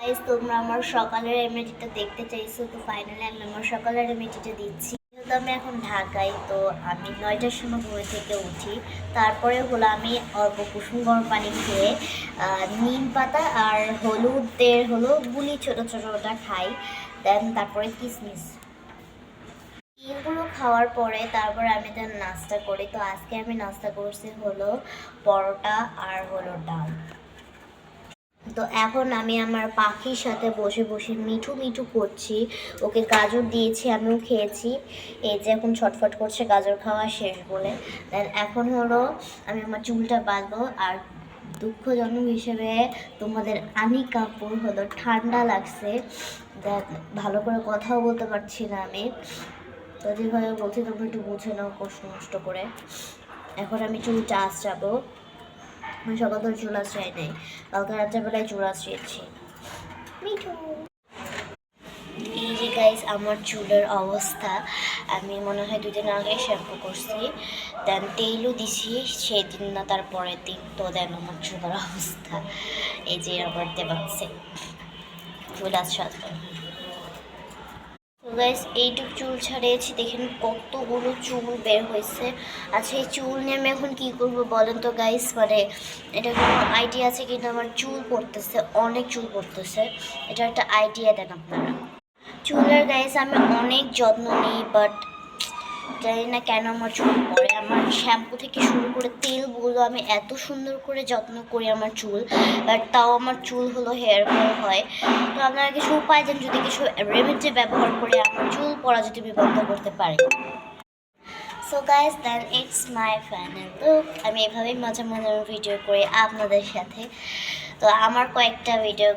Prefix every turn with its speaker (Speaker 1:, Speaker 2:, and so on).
Speaker 1: Guys তোমরা আমার সকালের রেমেডিটা দেখতে চাইছো, তো ফাইনালি আমি আমার সকালের রেমেডিটা দিচ্ছি। যেহেতু আমি এখন ঢাকায়, তো আমি 9টার সময় ঘুরে থেকে উঠি। তারপরে হলো আমি অল্প কুসুম গরম পানি খেয়ে নিম পাতা আর হলুদের গুলি ছোটো ছোটোটা খাই। দেন তারপরে কিশমিশ এগুলো খাওয়ার পরে তারপরে আমি তার নাস্তা করি। তো আজকে আমি নাস্তা করছি হলো পরোটা আর হলো ডাল। তো এখন আমি আমার পাখির সাথে বসে বসে মিঠু মিঠু করছি, ওকে গাজর দিয়েছি, আমিও খেয়েছি। এই যে এখন ছটফট করছে গাজর খাওয়া শেষ বলে। দেন এখন হলো আমি আমার চুলটা বাঁধবো। আর দুঃখজনক হিসেবে তোমাদের আমি কাপড় হলো ঠান্ডা লাগছে, দেন ভালো করে কথাও বলতে পারছি না আমি। তো যেভাবে বলছি তোমরা একটু বুঝে নাও কষ্ট নষ্ট করে। এখন আমি চুলটা আঁচড়াবো। আমি সকাল ধরে চুল আঁচড়াই নেই, কালকে রাত্রেবেলায় চুল আঁচড়িয়েছি। মিঠু এই যে গাইস আমার চুলের অবস্থা, আমি মনে হয় 2 দিন আগে শ্যাম্পু করছি, দেন তেলও দিছি সেদিন না তার পরের দিন। তো দেন আমার চুলের অবস্থা এই যে আবার দেবাচ্ছে চুল আঁচড়াতে। তো গাইস এইটুক চুল ছাড়িয়েছি, দেখেন কতগুলো চুল বের হয়েছে। আচ্ছা এই চুল নিয়ে আমি এখন কী করবো বলেন তো গাইস, মানে এটা কোনো আইডিয়া আছে কিন্তু আমার চুল পড়তেছে, অনেক চুল পড়তেছে, এটা একটা আইডিয়া দেন আপনারা। চুলের গাইস আমি অনেক যত্ন নিই, বাট জানি না কেন আমার চুল পড়ে। আমার শ্যাম্পু থেকে শুরু করে তেলগুলো আমি এত সুন্দর করে যত্ন করি আমার চুল, বাট তাও আমার চুল হলো হেয়ার ফল হয়। তো আপনারা কিছু উপায় দেন, যদি কিছু রেমেডি ব্যবহার করে আমার চুল পড়া যদি আমি বন্ধ করতে পারি। So guys then it's my final look. আমি এভাবেই মাঝে মাঝে ভিডিও করি আপনাদের সাথে। তো আমার কয়েকটা ভিডিও